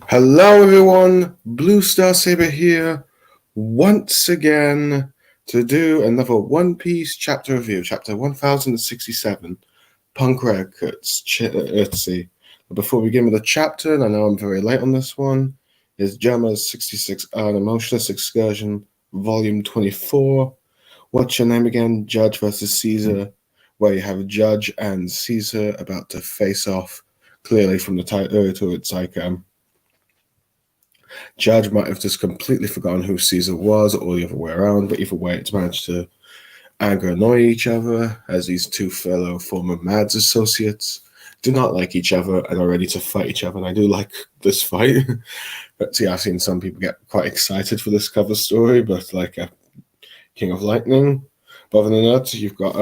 Hello, everyone. Blue Star Saber here once again to do another One Piece chapter review, chapter 1067, Punk Records. Let's see. But before we begin with the chapter, and I know I'm very late on this one, is Jama's 66 An Emotionless Excursion, Volume 24. What's your name again? Judge versus Caesar, where you have Judge and Caesar about to face off, clearly from the title to its like Judge might have just completely forgotten who Caesar was or the other way around, but either way, it's managed to anger and annoy each other as these two fellow former Mads associates do not like each other and are ready to fight each other. And I do like this fight. But see, I've seen some people get quite excited for this cover story, but like King of Lightning. But other than that, you've got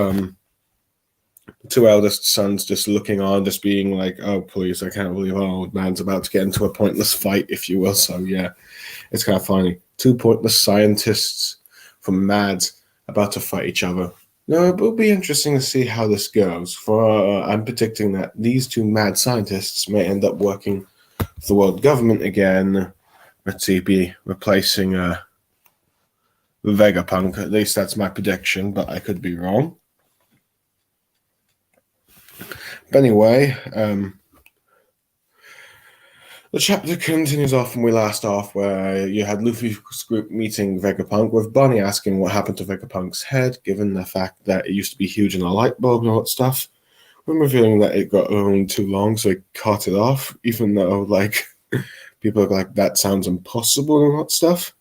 two eldest sons just looking on, just being like, oh, please, I can't believe our old man's about to get into a pointless fight, if you will. So, yeah, it's kind of funny. Two pointless scientists from Mads about to fight each other. No, it will be interesting to see how this goes. For I'm predicting that these two mad scientists may end up working for the world government again. Let's see, be replacing Vegapunk. At least that's my prediction, but I could be wrong. But anyway, the chapter continues off from we last off, where you had Luffy's group meeting Vegapunk, with Bonnie asking what happened to Vegapunk's head, given the fact that it used to be huge in a light bulb and all that stuff. When revealing that it got around too long, so he cut it off, even though, like, people are like, that sounds impossible and all that stuff.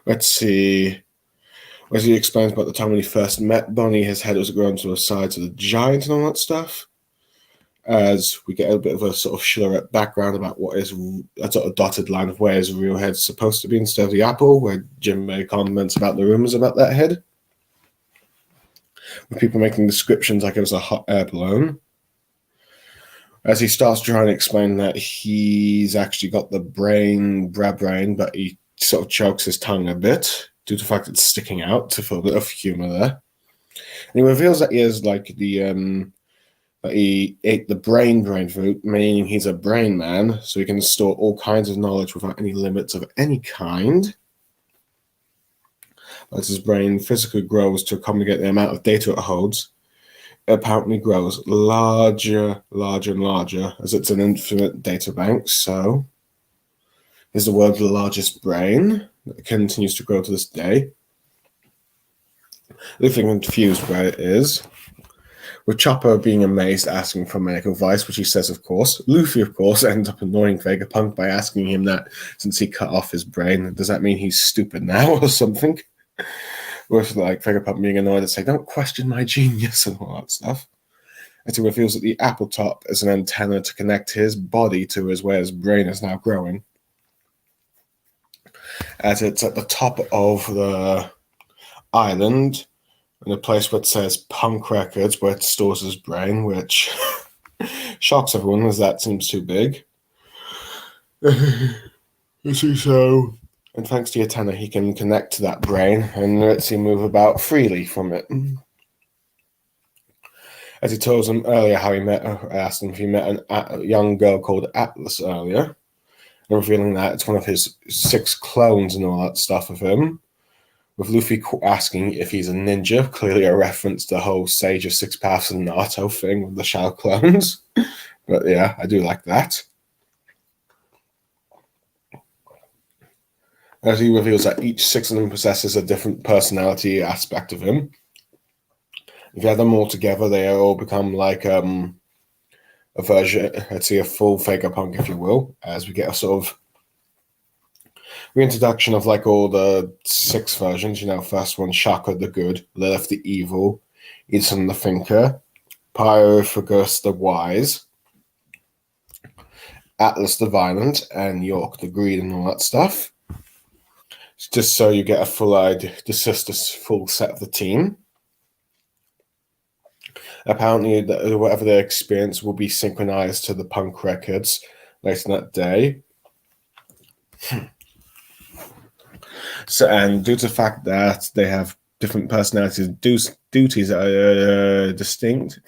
Let's see. As he explains about the time when he first met Bonnie, his head was grown to the size of the giant and all that stuff. As we get a bit of a sort of Shillerette background about what is a sort of dotted line of where his real head's supposed to be instead of the apple, where Jim made comments about the rumors about that head. With people making descriptions like it was a hot air balloon. As he starts trying to explain that he's actually got the brain, but he sort of chokes his tongue a bit due to the fact it's sticking out to feel a bit of humor there. And he reveals that he has like that he ate the brain fruit, meaning he's a brain man, so he can store all kinds of knowledge without any limits of any kind. As his brain physically grows to accommodate the amount of data it holds, it apparently grows larger, and larger, as it's an infinite data bank. So, is the world's largest brain that continues to grow to this day. Luffy confused where it is, with Chopper being amazed, asking for medical advice, which he says, of course. Luffy, of course, ends up annoying Vegapunk by asking him that since he cut off his brain, does that mean he's stupid now or something? With like Vegapunk being annoyed and saying, don't question my genius and all that stuff. As he reveals that the apple top is an antenna to connect his body to where his brain is now growing. As it's at the top of the island, in a place where it says Punk Records, where it stores his brain, which shocks everyone as that seems too big. So, and thanks to the antenna, he can connect to that brain and lets him move about freely from it. As he tells him earlier how he met, asked him if he met a young girl called Atlas earlier, and revealing that it's one of his 6 clones and all that stuff of him. With Luffy asking if he's a ninja, clearly a reference to the whole Sage of 6 Paths and Naruto thing with the Shao clones. But yeah, I do like that. As he reveals that each 6 of them possesses a different personality aspect of him. If you add them all together, they all become like a version, let's say a full Vegapunk, if you will, as we get a sort of reintroduction of like all the 6 versions. First one, Shaka the good, Lilith the evil, Idson the thinker, Pythagoras the wise, Atlas the violent, and York the greed and all that stuff. Just so you get a full idea, just a full set of the team. Apparently, whatever they experience will be synchronized to the Punk Records later that day. So, and due to the fact that they have different personalities, duties that are distinct,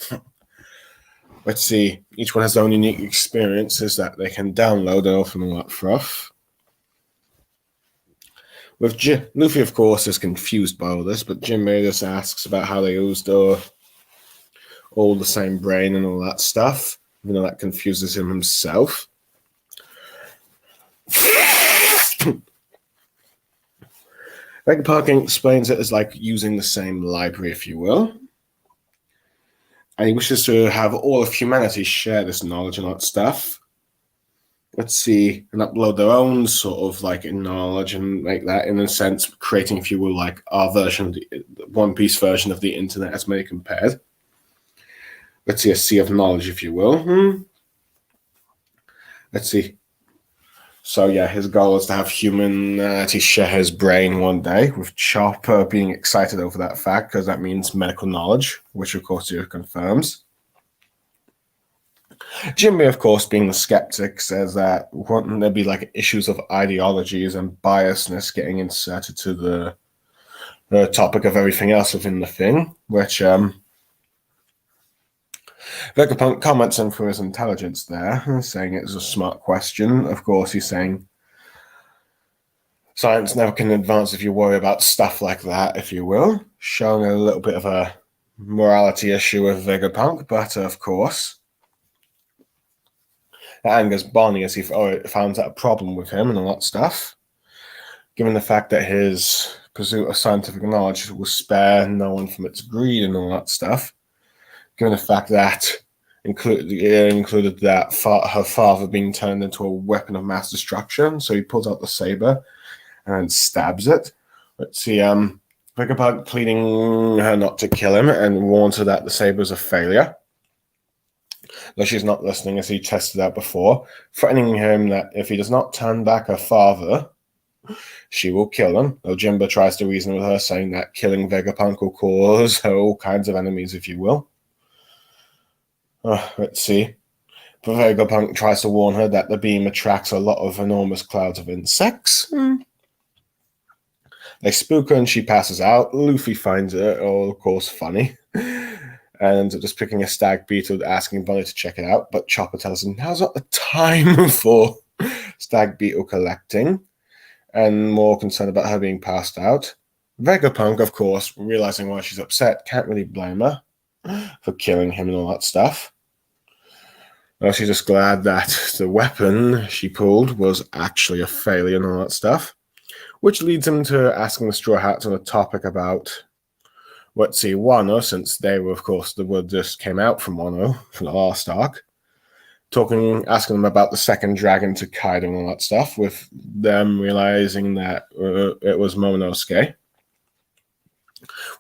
Let's see. Each one has their own unique experiences that they can download and often a lot fluff. With Luffy, of course, is confused by all this, but Jinbei just asks about how they used all the same brain and all that stuff, even though that confuses him himself. Vegapunk explains it as like using the same library, if you will. And he wishes to have all of humanity share this knowledge and all that stuff. Let's see, and upload their own sort of like knowledge and make that, in a sense, creating, if you will, like our version of the One Piece version of the internet as many compared. Let's see, a sea of knowledge, if you will. Let's see. So yeah, his goal is to have humanity share his brain one day, with Chopper being excited over that fact because that means medical knowledge, which of course he confirms. Jinbei, of course, being the skeptic, says that wouldn't there be like issues of ideologies and biasness getting inserted to the topic of everything else within the thing, which Vegapunk comments on for his intelligence there, saying it's a smart question. Of course, he's saying science never can advance if you worry about stuff like that, if you will, showing a little bit of a morality issue with Vegapunk, but of course that angers Bonnie as he finds out a problem with him and all that stuff, given the fact that his pursuit of scientific knowledge will spare no one from its greed and all that stuff, given the fact that included that her father being turned into a weapon of mass destruction. So he pulls out the saber and stabs it. Let's see, Vegapunk pleading her not to kill him and warns her that the saber is a failure. Though she's not listening, as he tested out before, threatening him that if he does not turn back her father, she will kill him. Though Jinbei tries to reason with her, saying that killing Vegapunk will cause her all kinds of enemies, if you will. Let's see. But Vegapunk tries to warn her that the beam attracts a lot of enormous clouds of insects. They spook her and she passes out. Luffy finds it all, of course, funny. And ends up just picking a stag beetle, asking Bonnie to check it out. But Chopper tells him now's not the time for stag beetle collecting, and more concerned about her being passed out. Vegapunk, of course, realizing why she's upset, can't really blame her for killing him and all that stuff. Well, she's just glad that the weapon she pulled was actually a failure and all that stuff, which leads him to asking the Straw Hats on a topic about, let's see, Wano, since they were, of course, the word just came out from Wano from the last arc, asking them about the second dragon to Kaido and all that stuff, with them realizing that it was Momonosuke.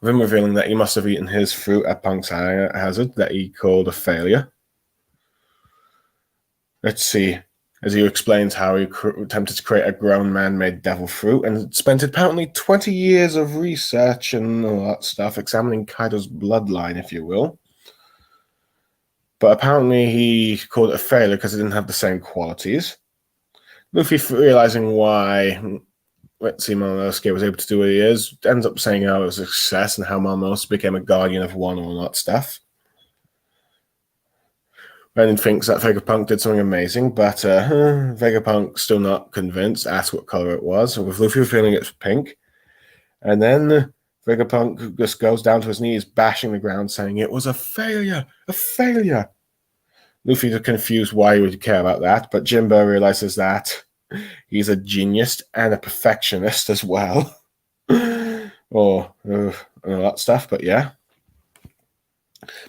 With him revealing that he must have eaten his fruit at Punk's hazard that he called a failure. Let's see, as he explains how he attempted to create a grown man-made devil fruit and spent apparently 20 years of research and all that stuff, examining Kaido's bloodline, if you will. But apparently he called it a failure because it didn't have the same qualities. Luffy, realizing why, let's see, Momonosuke was able to do what he is, ends up saying how it was a success and how Momonosuke became a guardian of Wano and all that stuff. Renan thinks that Vegapunk did something amazing, but Vegapunk still not convinced, asks what color it was, with Luffy feeling it's pink. And then Vegapunk just goes down to his knees, bashing the ground, saying it was a failure, a failure. Luffy is confused why he would care about that, but Jinbei realizes that he's a genius and a perfectionist as well. Or all that stuff, but yeah.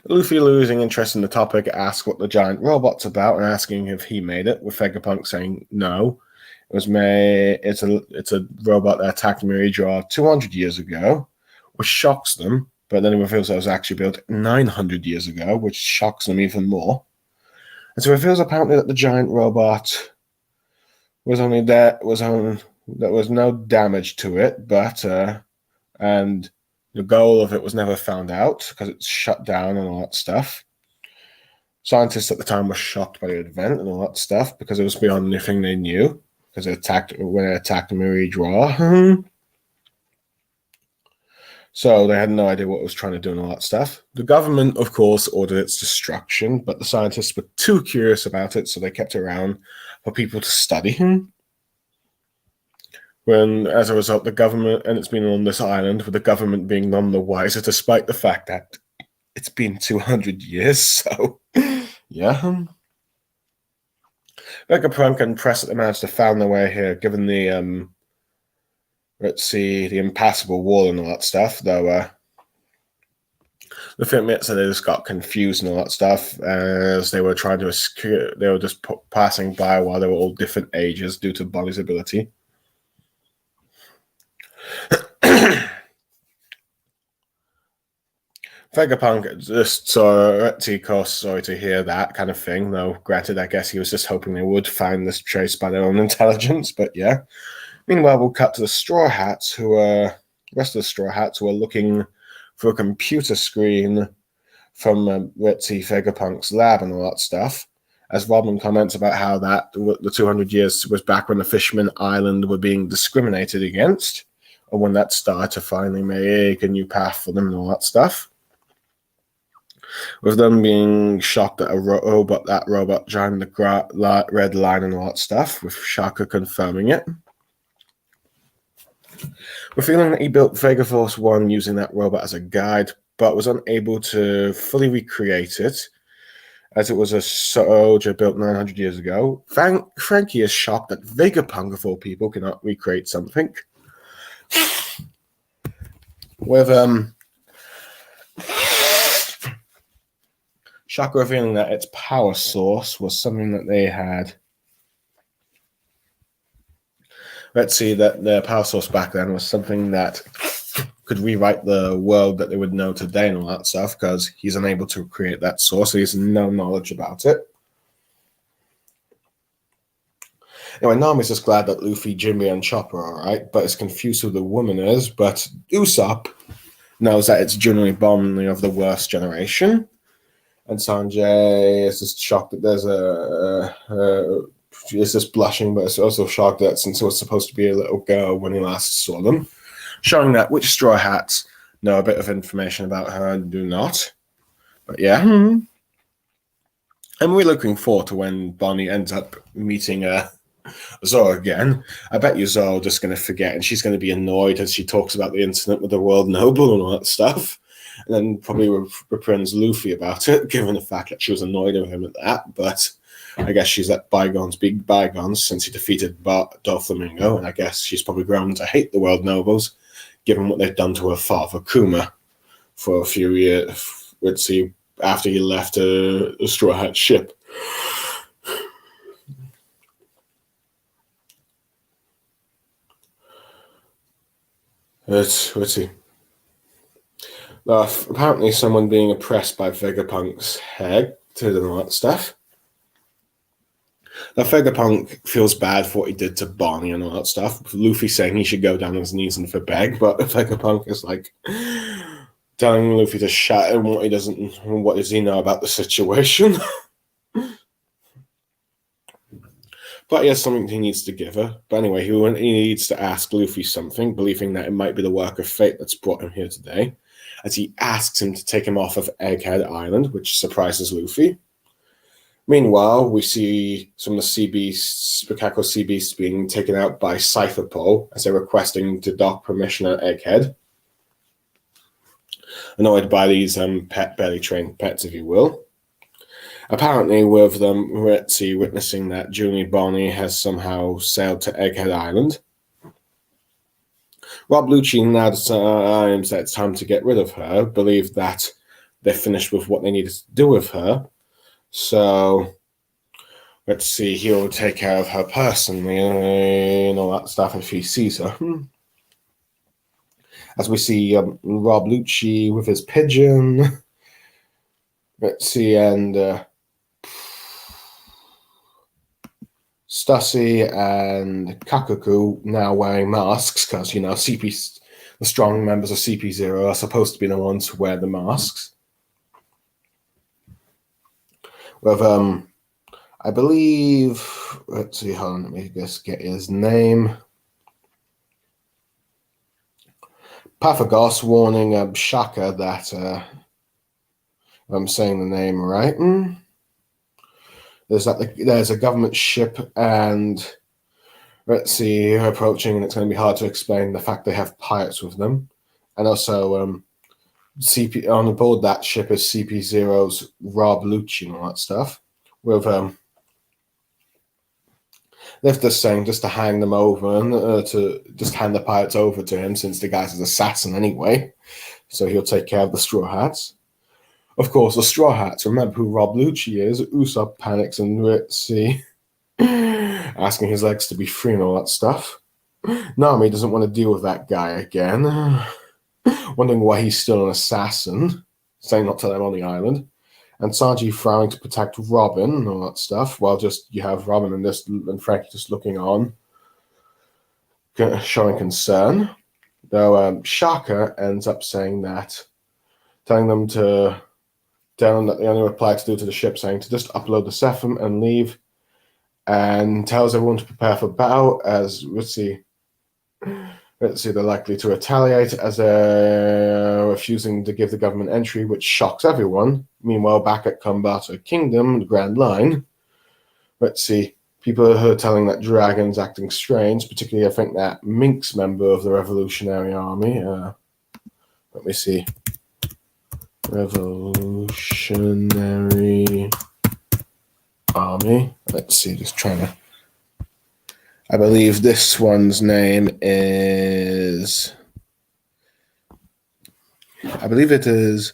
Luffy, losing interest in the topic, asks what the giant robot's about and asking if he made it, with Vegapunk saying no. It was made. It's a robot that attacked Miridraw 200 years ago, which shocks them. But then it reveals that it was actually built 900 years ago, which shocks them even more. And so it reveals apparently that the giant robot was there was no damage to it, but and the goal of it was never found out because it's shut down and all that stuff. Scientists at the time were shocked by the event and all that stuff because it was beyond anything they knew, because when it attacked Miridraw. So they had no idea what it was trying to do and all that stuff. The government, of course, ordered its destruction, but the scientists were too curious about it, so they kept it around for people to study him. When, as a result, the government, and it's been on this island, with the government being none the wiser, despite the fact that it's been 200 years, so yeah. Vegapunk and President managed to found their way here, given the the impassable wall and all that stuff, though the film admits that they just got confused and all that stuff as they were trying to escape. They were just passing by while they were all different ages due to Bonnie's ability. Vegapunk just sorry to hear that kind of thing, though granted, I guess he was just hoping they would find this trace by their own intelligence, but yeah. Meanwhile, we'll cut to the Straw Hats, the rest of the Straw Hats who are looking for a computer screen from Vegapunk's lab and all that stuff, as Robin comments about how that the 200 years was back when the Fisherman Island were being discriminated against, or when that started to finally make a new path for them and all that stuff. With them being shocked at that robot joined the red line and all that stuff, with Shaka confirming it. We're feeling that he built Vegaforce 1 using that robot as a guide, but was unable to fully recreate it, as it was a soldier built 900 years ago. Frankie is shocked that Vegapunk, of all people, cannot recreate something. With Shaka revealing that its power source was something that they had. Let's see, that their power source back then was something that could rewrite the world that they would know today and all that stuff, because he's unable to create that source, so he has no knowledge about it. Anyway, Nami's just glad that Luffy, Jimmy, and Chopper are alright, but is confused who the woman is, but Usopp knows that it's generally Bonnie of the worst generation. And Sanjay is just shocked that there's she is just blushing, but is also shocked that since it was supposed to be a little girl when he last saw them, showing that which Straw Hats know a bit of information about her and do not. But yeah, I'm really looking forward to when Bonnie ends up meeting Zoro again. I bet you Zoro just going to forget, and she's going to be annoyed as she talks about the incident with the World Noble and all that stuff. And then probably reprimands Luffy about it, given the fact that she was annoyed with him at that. But I guess she's let bygones be bygones since he defeated Doflamingo, and I guess she's probably grown to hate the World Nobles, given what they've done to her father, Kuma, for a few years, let's see, after he left the Straw Hat ship. Let's see. Apparently someone being oppressed by Vegapunk's head and all that stuff. Now Vegapunk feels bad for what he did to Bonnie and all that stuff. Luffy saying he should go down on his knees and for beg, but Vegapunk is like telling Luffy to shut him what does he know about the situation. But he has something he needs to give her. But anyway, he needs to ask Luffy something, believing that it might be the work of fate that's brought him here today, as he asks him to take him off of Egghead Island, which surprises Luffy. Meanwhile, we see some of the Spikako sea beasts being taken out by Cypher Pole as they're requesting to dock permission at Egghead. Annoyed by these barely trained pets, if you will. Apparently, with them, Retzi witnessing that Julie Bonnie has somehow sailed to Egghead Island. Rob Lucci now decides that it's time to get rid of her, believe that they're finished with what they needed to do with her. So, let's see, he'll take care of her personally and all that stuff if he sees her. As we see Rob Lucci with his pigeon. Let's see, and Stussy and Kakaku now wearing masks because, the strong members of CP0 are supposed to be the ones who wear the masks. With, I believe, let's see, hold on, let me just get his name. Paphagos warning Shaka that, if I'm saying the name right, there's a government ship and let's see, approaching, and it's going to be hard to explain the fact they have pirates with them. And also, CP on board that ship is CP0's Rob Lucci and all that stuff. With they're just saying just to hang them over and to just hand the pirates over to him since the guy's an assassin anyway. So he'll take care of the Straw Hats. Of course, the Straw Hats remember who Rob Lucci is. Usopp panics and Ritzy asking his legs to be free and all that stuff. Nami doesn't want to deal with that guy again, wondering why he's still an assassin, saying not to them on the island. And Sanji frowning to protect Robin and all that stuff, while just you have Robin and Frankie just looking on, showing concern. Though Shaka ends up saying that, telling them that the only reply to do to the ship, saying to just upload the Sepham and leave, and tells everyone to prepare for battle as Ritzy they're likely to retaliate as they're refusing to give the government entry, which shocks everyone. Meanwhile, back at Kumbata Kingdom, the Grand Line, people are telling that Dragon's acting strange, particularly I think that Minx member of the Revolutionary Army. Revolutionary Army. Just trying to. I believe this one's name is. I believe it is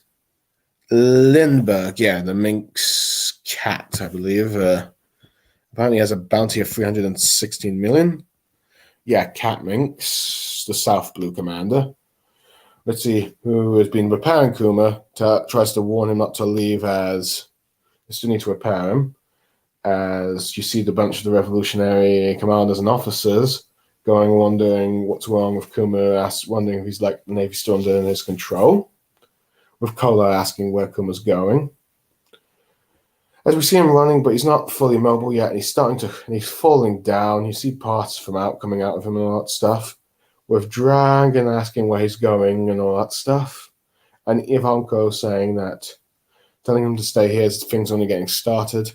Lindbergh. Yeah, the Minx cat, I believe. Apparently has a bounty of 316 million. Yeah, Cat Minx, the South Blue commander. Who has been repairing Kuma, tries to warn him not to leave as they still need to repair him. As you see the bunch of the revolutionary commanders and officers going wondering what's wrong with Kuma, wondering if he's like the Navy still under his control, with Kola asking where Kuma's going. As we see him running, but he's not fully mobile yet, and he's falling down. You see parts coming out of him and all that stuff, with Dragon asking where he's going and all that stuff, and Ivanko telling him to stay here as things are only getting started,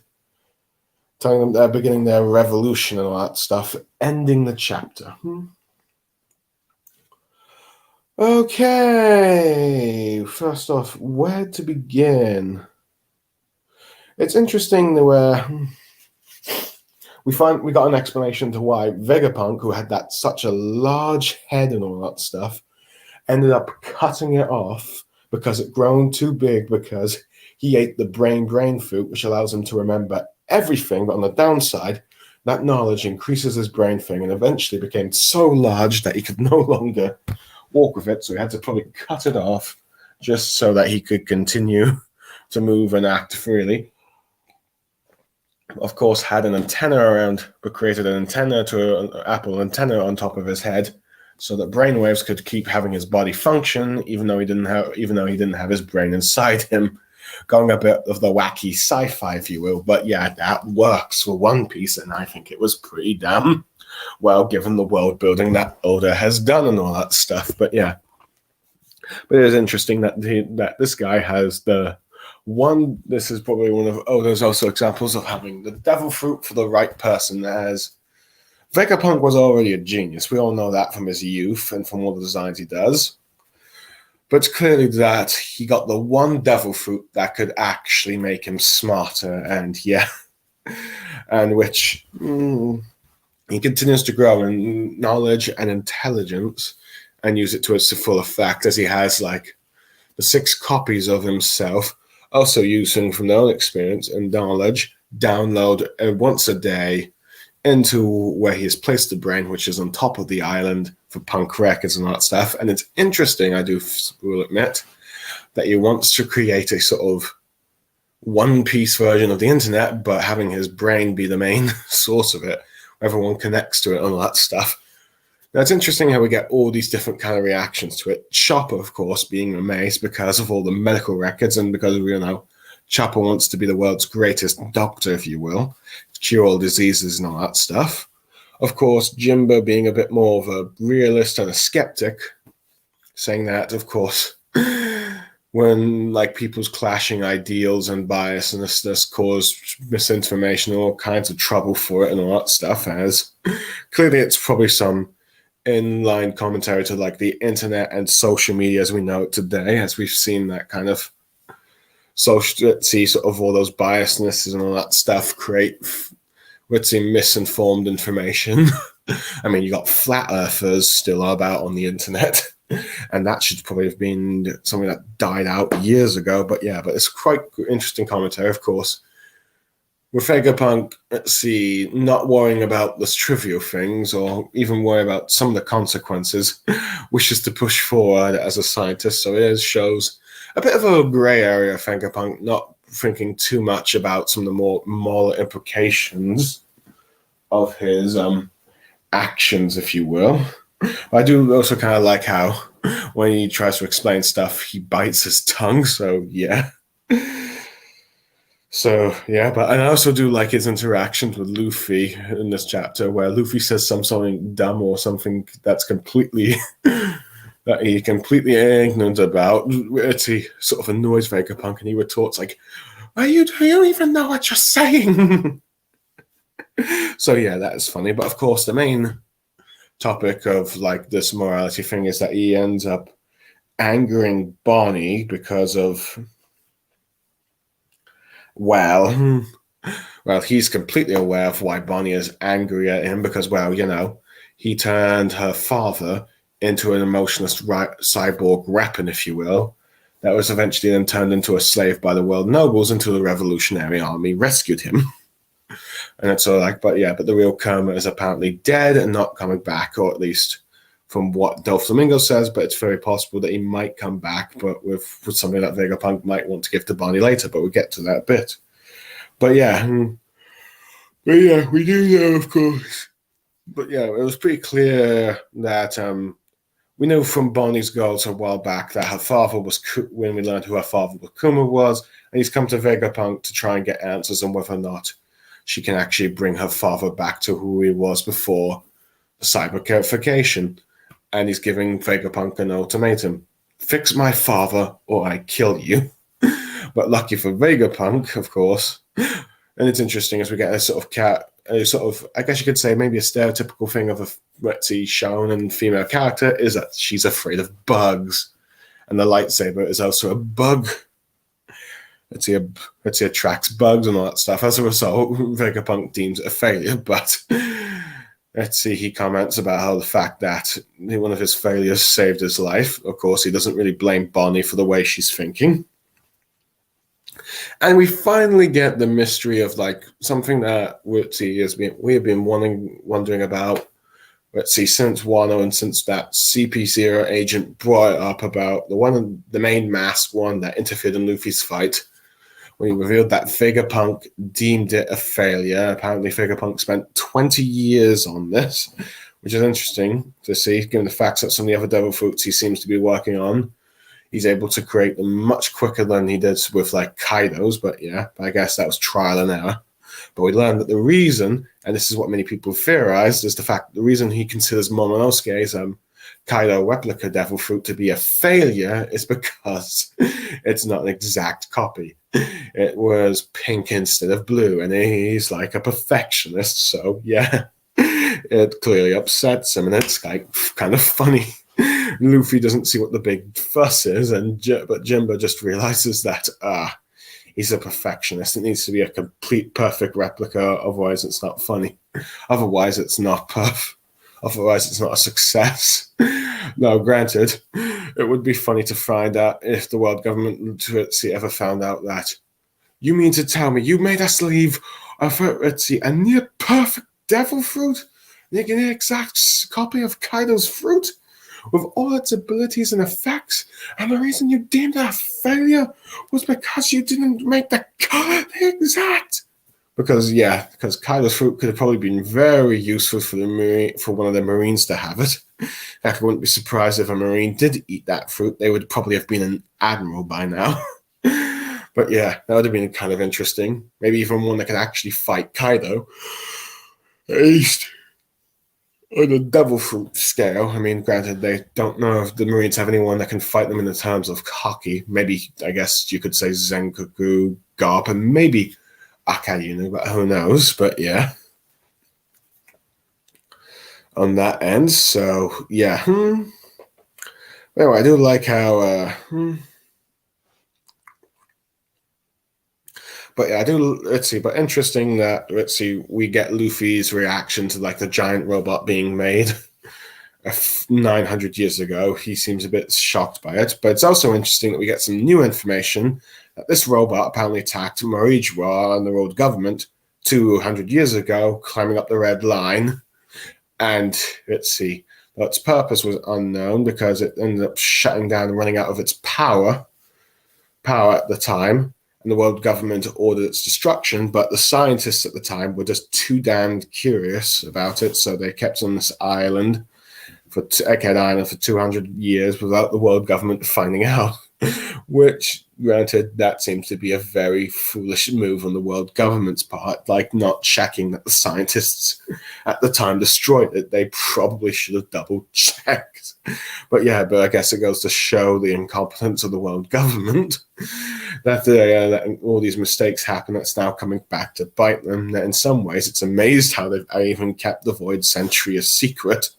telling them they're beginning their revolution and all that stuff, ending the chapter. Okay, first off, where to begin? It's interesting where we got an explanation to why Vegapunk, who had such a large head and all that stuff, ended up cutting it off because it grown too big because he ate the brain fruit, which allows him to remember everything, but on the downside, that knowledge increases his brain thing and eventually became so large that he could no longer walk with it, so he had to probably cut it off just so that he could continue to move and act freely. Of course, had an antenna around, but created an antenna to an Apple antenna on top of his head, so that brainwaves could keep having his body function, even though he didn't have his brain inside him. Going a bit of the wacky sci-fi, if you will, but yeah, that works for One Piece, and I think it was pretty damn well given the world building that Oda has done and all that stuff. But yeah, but it is interesting that this guy has the one. This is probably one of Oda's also examples of having the devil fruit for the right person. As Vegapunk was already a genius, we all know that from his youth and from all the designs he does. But it's clearly that he got the one devil fruit that could actually make him smarter, and which he continues to grow in knowledge and intelligence and use it to its full effect, as he has the 6 copies of himself, also using from their own experience and knowledge, download once a day into where he has placed the brain, which is on top of the island for Punk Records and all that stuff. And it's interesting, will admit, that he wants to create a sort of one-piece version of the internet, but having his brain be the main source of it. Everyone connects to it and all that stuff. Now, it's interesting how we get all these different kind of reactions to it. Chopper, of course, being amazed because of all the medical records and because, Chopper wants to be the world's greatest doctor, if you will, cure all diseases and all that stuff. Of course, Jimbo being a bit more of a realist and a skeptic, saying that, of course, when like people's clashing ideals and biasness cause misinformation and all kinds of trouble for it and all that stuff, as clearly it's probably some inline commentary to like the internet and social media as we know it today, as we've seen that kind of social, see sort of all those biasnesses and all that stuff create, let's say, misinformed information. I mean, you got flat earthers still about on the internet, and that should probably have been something that died out years ago. But yeah, but it's quite interesting commentary, of course. With Vegapunk, let's see, not worrying about those trivial things or even worry about some of the consequences, wishes to push forward as a scientist. So it shows a bit of a grey area of Vegapunk, not thinking too much about some of the more moral implications of his actions, if you will. But I do also kind of like how when he tries to explain stuff, he bites his tongue. So yeah. So yeah, but and I also do like his interactions with Luffy in this chapter, where Luffy says something dumb or something that's completely that he completely ignorant about. He sort of annoys Vegapunk, and he retorts like, "You don't even know what you're saying." So yeah, that is funny. But of course, the main topic of like this morality thing is that he ends up angering Bonnie because of, well, he's completely aware of why Bonnie is angry at him because, well, you know, he turned her father into an emotionless cyborg weapon, if you will, that was eventually then turned into a slave by the world nobles until the Revolutionary Army rescued him. And it's all like, but yeah, but the real Kurama is apparently dead and not coming back, or at least from what Doflamingo says, but it's very possible that he might come back, but with something that Vegapunk might want to give to Bonnie later, but we'll get to that bit. But yeah, we do know, of course. But yeah, it was pretty clear that we know from Bonnie's girls a while back that her father was, when we learned who her father Kuma was, and he's come to Vegapunk to try and get answers on whether or not she can actually bring her father back to who he was before the cybercarification. And he's giving Vegapunk an ultimatum: fix my father or I kill you. But lucky for Vegapunk, of course. And it's interesting as we get a sort of I guess you could say maybe a stereotypical thing of a, let's see, shonen female character is that she's afraid of bugs. And the lightsaber is also a bug. Let's see, attracts bugs and all that stuff. As a result, Vegapunk deems it a failure, but let's see, he comments about how the fact that one of his failures saved his life. Of course, he doesn't really blame Bonnie for the way she's thinking. And we finally get the mystery of like something that we have been wondering about, let's see, since Wano and since that CP0 agent brought up about the main masked one that interfered in Luffy's fight. When he revealed that Vegapunk deemed it a failure. Apparently, Vegapunk spent 20 years on this, which is interesting to see, given the fact that some of the other devil fruits he seems to be working on, he's able to create them much quicker than he did with like Kaido's. But yeah, I guess that was trial and error. But we learned that the reason, and this is what many people theorized, is the fact that the reason he considers Momonosuke's Kaido replica devil fruit to be a failure is because it's not an exact copy. It was pink instead of blue, and he's like a perfectionist, so yeah, it clearly upsets him, and it's like kind of funny. Luffy doesn't see what the big fuss is, but Jimbo just realizes that he's a perfectionist. It needs to be a complete perfect replica, otherwise it's not funny. Otherwise it's not Otherwise it's not a success. Now, granted, it would be funny to find out if the world government ever found out that. You mean to tell me you made us leave a near perfect devil fruit, making an exact copy of Kaido's fruit, with all its abilities and effects, and the reason you deemed it a failure was because you didn't make the exact. Because Kaido's fruit could have probably been very useful for one of the Marines to have it. I wouldn't be surprised if a Marine did eat that fruit. They would probably have been an admiral by now. But yeah, that would have been kind of interesting. Maybe even one that could actually fight Kaido. At least. on a devil fruit scale. I mean, granted, they don't know if the Marines have anyone that can fight them in the terms of hockey. Maybe, I guess you could say Zengoku, Garp, and maybe Akainu, but who knows? But yeah, on that end. So yeah. Anyway, I do like how. But yeah, I do. Let's see. But interesting that we get Luffy's reaction to like the giant robot being made 900 years ago. He seems a bit shocked by it. But it's also interesting that we get some new information that this robot apparently attacked Marijois and the world government 200 years ago, climbing up the red line. And let's see, its purpose was unknown because it ended up shutting down and running out of its power at the time. And the world government ordered its destruction, but the scientists at the time were just too damned curious about it, so they kept it on this island, Egghead Island, for 200 years without the world government finding out. Which, granted, that seems to be a very foolish move on the world government's part, like not checking that the scientists at the time destroyed it. They probably should have double checked. But I guess it goes to show the incompetence of the world government that all these mistakes happen. That's now coming back to bite them. That in some ways, it's amazed how they've even kept the Void Century a secret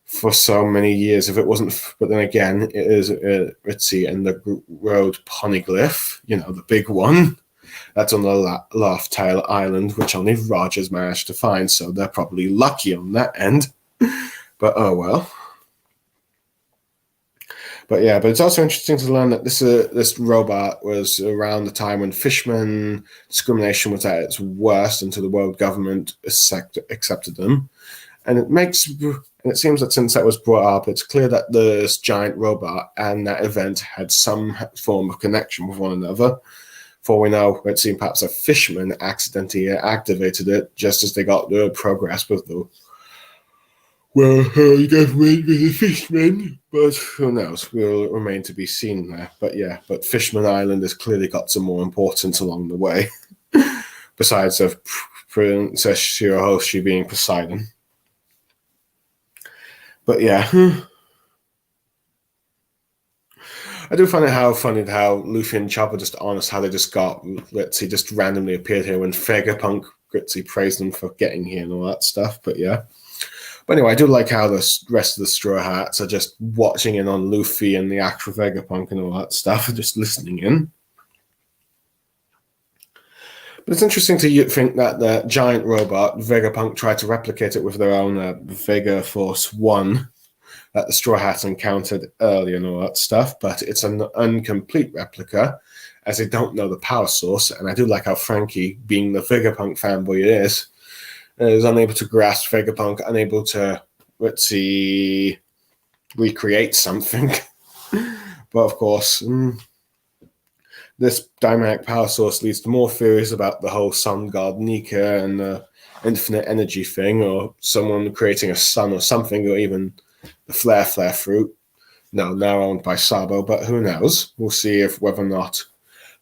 for so many years. If it wasn't, but then again, it is Ritzy and the road poneglyph, the big one that's on the Laugh Tale Island, which only Rogers managed to find, so they're probably lucky on that end. But oh well. But it's also interesting to learn that this robot was around the time when Fishman discrimination was at its worst until the world government accepted them. And it seems that since that was brought up, it's clear that this giant robot and that event had some form of connection with one another. For we know, it seemed perhaps a Fishman accidentally activated it just as they got the progress with the government with the Fishman. But who knows? Will remain to be seen there. But Fishman Island has clearly got some more importance along the way, besides of Princess Shirahoshi being Poseidon. But I do find it funny how Luffy and Chopper just honest how they just just randomly appeared here when Vegapunk Gritzy praised them for getting here and all that stuff. But anyway, I do like how the rest of the Straw Hats are just watching in on Luffy and the actual Vegapunk and all that stuff, just listening in. But it's interesting to think that the giant robot, Vegapunk, tried to replicate it with their own Vega Force 1 that the Straw Hats encountered earlier and all that stuff, but it's an incomplete replica, as they don't know the power source. And I do like how Frankie, being the Vegapunk fanboy it is unable to grasp Vegapunk, unable to, recreate something. But of course, this dynamic power source leads to more theories about the whole sun god Nika and the infinite energy thing, or someone creating a sun or something, or even the flare fruit. No, now owned by Sabo, but who knows? We'll see whether or not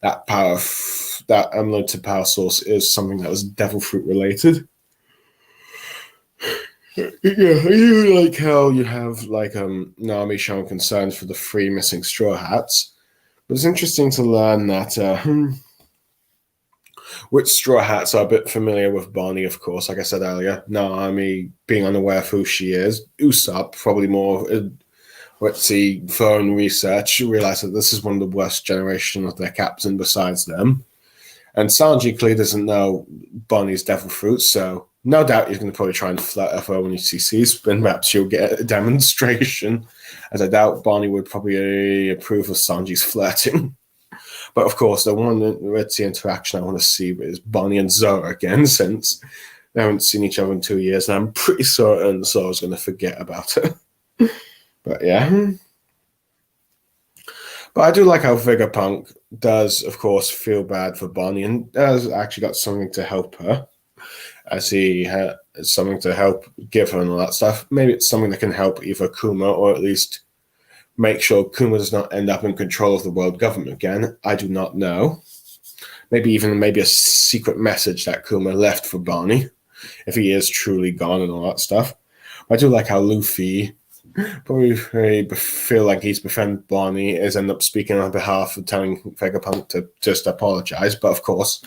that that unlimited power source is something that was devil fruit related. I do like how you have Nami showing concerns for the 3 missing Straw Hats. But it's interesting to learn that which Straw Hats are a bit familiar with Bonnie, of course, like I said earlier. Nami being unaware of who she is. Usopp, probably more, phone research, realize that this is one of the worst generation of their captain besides them. And Sanji clearly doesn't know Bonnie's devil fruit, so no doubt he's going to probably try and flirt with her when he sees, and perhaps she'll get a demonstration, as I doubt Bonnie would probably approve of Sanji's flirting. But of course, the one Ritzy interaction I want to see is Bonnie and Zoro again, since they haven't seen each other in 2 years, and I'm pretty certain Zoro's going to forget about it. But But I do like how Vegapunk does, of course, feel bad for Bonnie, and has actually got something to help her, as he has something to help give her and all that stuff. Maybe it's something that can help either Kuma, or at least make sure Kuma does not end up in control of the world government again. I do not know. Maybe a secret message that Kuma left for Bonnie, if he is truly gone and all that stuff. I do like how Luffy, probably feel like he's befriended Bonnie, is end up speaking on behalf of telling Vegapunk to just apologize. But of course,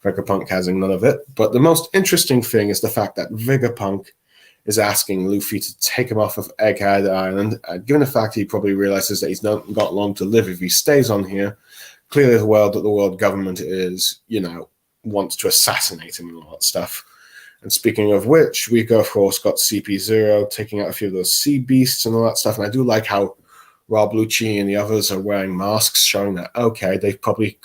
Vegapunk having none of it. But the most interesting thing is the fact that Vegapunk is asking Luffy to take him off of Egghead Island. Given the fact he probably realizes that he's not got long to live if he stays on here, clearly the world government is, wants to assassinate him and all that stuff. And speaking of which, we've of course got CP0 taking out a few of those sea beasts and all that stuff. And I do like how Rob Lucci and the others are wearing masks, showing that, okay, they've probably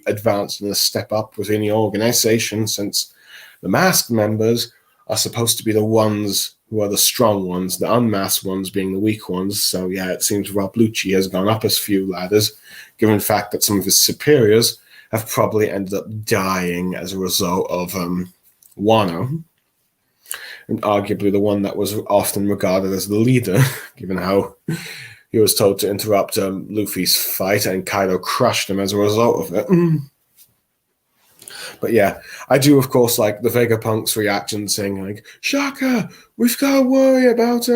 advanced and a step up within the organization, since the masked members are supposed to be the ones who are the strong ones, the unmasked ones being the weak ones. So yeah, it seems Rob Lucci has gone up a few ladders, given the fact that some of his superiors have probably ended up dying as a result of Wano. And arguably the one that was often regarded as the leader, given how he was told to interrupt Luffy's fight, and Kaido crushed him as a result of it. But yeah, I do, of course, like the Vegapunk's reaction, saying, like, Shaka, we've got to worry about,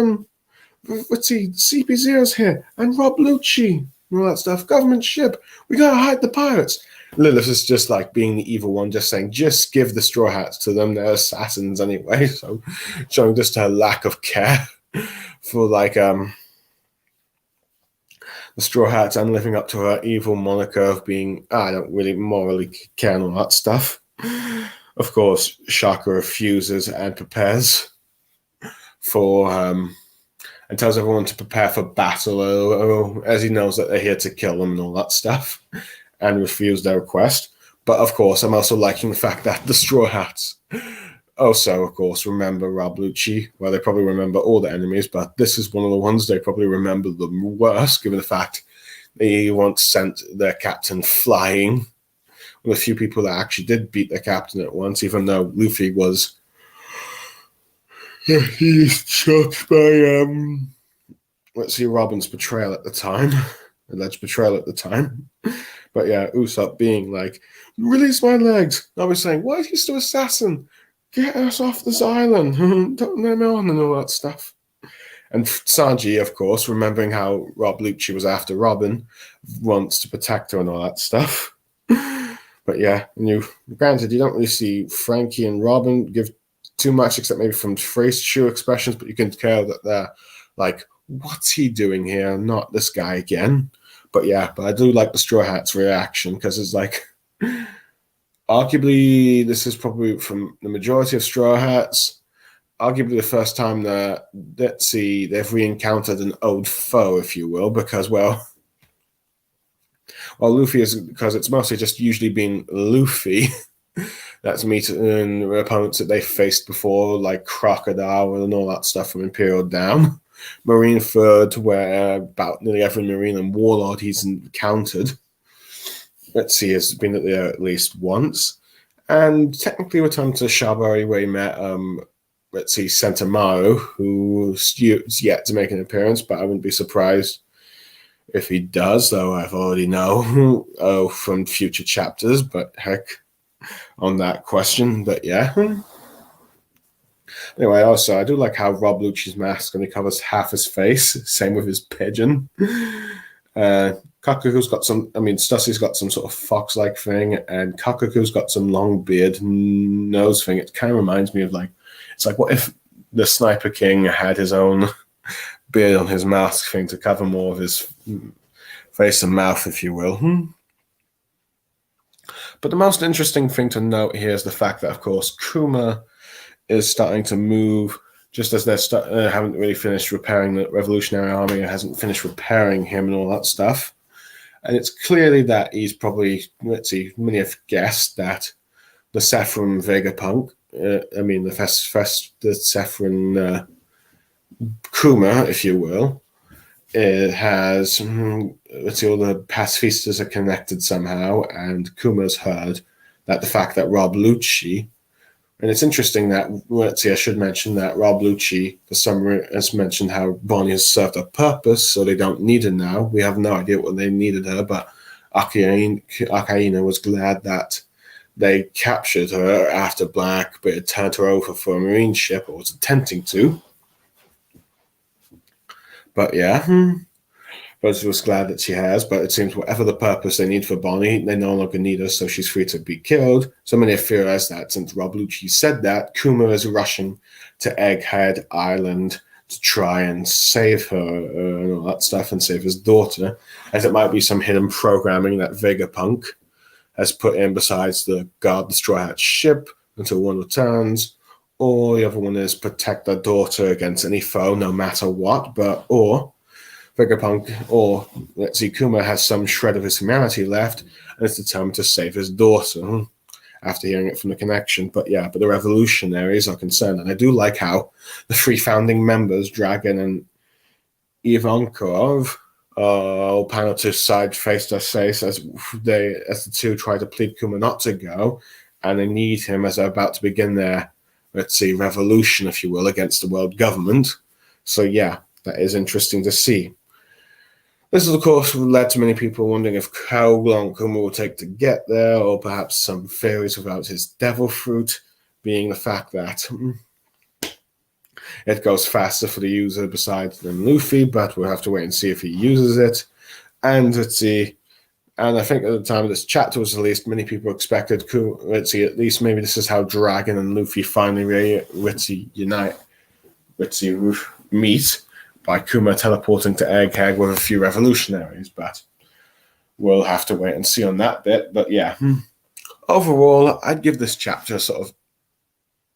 let's see, CP0's here, and Rob Lucci, and all that stuff, government ship, we got to hide the pirates. Lilith is just like being the evil one, just saying, just give the Straw Hats to them, they're assassins anyway, so showing just her lack of care for, like, the Straw Hats, and living up to her evil moniker of being, I don't really morally care and all that stuff. Of course, Shaka refuses and prepares for, and tells everyone to prepare for battle, as he knows that they're here to kill them and all that stuff, and refuse their request. But of course, I'm also liking the fact that the Straw Hats also, of course, remember Rob Lucci. Well, they probably remember all the enemies, but this is one of the ones they probably remember the worst, given the fact they once sent their captain flying. With a few people that actually did beat their captain at once, even though Luffy was he's shot by Robin's betrayal at the time, alleged betrayal at the time. But yeah, Usopp being like, release my legs. I was saying, why is he still assassin? Get us off this island. Don't let me on and all that stuff. And Sanji, of course, remembering how Rob Lucci was after Robin, wants to protect her and all that stuff. But yeah, granted, you don't really see Frankie and Robin give too much, except maybe from facial expressions, but you can tell that they're like, what's he doing here? Not this guy again. But yeah, I do like the Straw Hats' reaction, because it's like, arguably, this is probably from the majority of Straw Hats, arguably the first time that, they've re-encountered an old foe, if you will, because, well, Luffy is, because it's mostly just usually been Luffy that's meeting opponents that they faced before, like Crocodile and all that stuff from Imperial Down. Marineford, where about nearly every Marine and Warlord he's encountered, has been there at least once. And technically returned to Shabari, where he met, Sentomaru, who's yet to make an appearance, but I wouldn't be surprised if he does, though I've already know from future chapters, but heck, on that question. But yeah. Anyway, also, I do like how Rob Lucci's mask only covers half his face. Same with his pigeon. Kakuku's got some, Stussy's got some sort of fox-like thing, and Kakuku's got some long beard nose thing. It kind of reminds me of, like, it's like, what if the Sniper King had his own beard on his mask thing to cover more of his face and mouth, if you will. But the most interesting thing to note here is the fact that, of course, Kuma is starting to move, just as they haven't really finished repairing the Revolutionary Army, or hasn't finished repairing him and all that stuff. And it's clearly that he's probably, many have guessed that the Saffron Vegapunk, the Saffron Kuma, if you will, it has, all the pacifistas are connected somehow, and Kuma's heard that the fact that Rob Lucci, and it's interesting that, I should mention that Rob Lucci, for some reason, has mentioned how Bonnie has served a purpose, so they don't need her now. We have no idea what they needed her, but Akaina was glad that they captured her after Black, but it turned her over for a Marine ship, or was attempting to. But yeah, but she was glad that she has. But it seems whatever the purpose they need for Bonnie, they no longer need her, so she's free to be killed. So many have theorized that since Rob Lucci said that, Kuma is rushing to Egghead Island to try and save her and all that stuff and save his daughter, as it might be some hidden programming that Vegapunk has put in besides the guard the Straw Hat ship until one returns, or the other one is protect their daughter against any foe, no matter what. Or Vegapunk, or let's see, Kuma has some shred of his humanity left and is determined to save his daughter after hearing it from the connection. But the revolutionaries are concerned, and I do like how the three founding members, Dragon and Ivankov, all panel to side face to face as the two try to plead Kuma not to go, and they need him as they're about to begin their, let's see, revolution, if you will, against the world government. So yeah, that is interesting to see. This has, of course, led to many people wondering how long Kuma will take to get there, or perhaps some theories about his devil fruit being the fact that it goes faster for the user besides than Luffy, but we'll have to wait and see if he uses it. And let's see, and I think at the time this chapter was released, many people expected, let's see, at least maybe this is how Dragon and Luffy finally meet, by Kuma teleporting to Egghead with a few revolutionaries, but we'll have to wait and see on that bit. But yeah, overall, I'd give this chapter sort of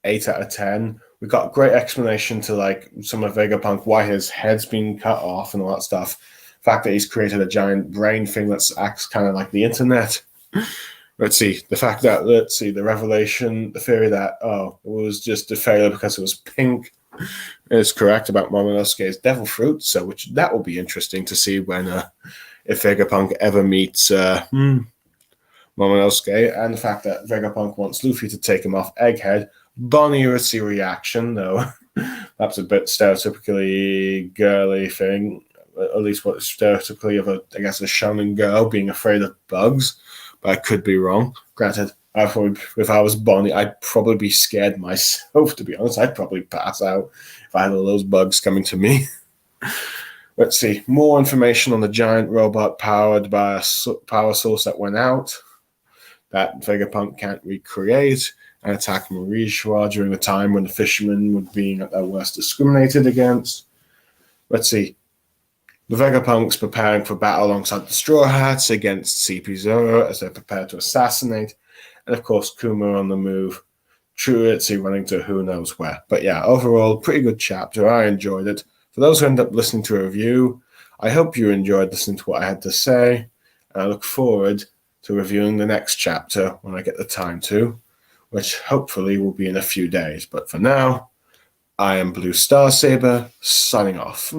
8 out of 10. We got a great explanation to like some of Vegapunk, why his head's been cut off and all that stuff. The fact that he's created a giant brain thing that acts kind of like the internet. Let's see, the fact that, the revelation, the theory that, it was just a failure because it was pink, is correct about Momonosuke's devil fruit. So that will be interesting to see when, if Vegapunk ever meets Momonosuke, and the fact that Vegapunk wants Luffy to take him off Egghead. Bonnie Ritzy reaction, though, that's a bit stereotypically girly thing, at least what stereotypically of a shonen girl being afraid of bugs, but I could be wrong. Granted, if I was Bonnie, I'd probably be scared myself, to be honest. I'd probably pass out if I had all those bugs coming to me. Let's see, more information on the giant robot powered by a power source that went out, that Vegapunk can't recreate, and attack Marishwa during a time when the fishermen were being at their worst discriminated against. Let's see. The Vegapunks preparing for battle alongside the Straw Hats against CP Zero as they prepare to assassinate. And of course, Kuma on the move. Truitzy running to who knows where. But yeah, overall, pretty good chapter. I enjoyed it. For those who end up listening to a review, I hope you enjoyed listening to what I had to say. And I look forward to reviewing the next chapter when I get the time to, which hopefully will be in a few days. But for now, I am Blue Star Saber, signing off.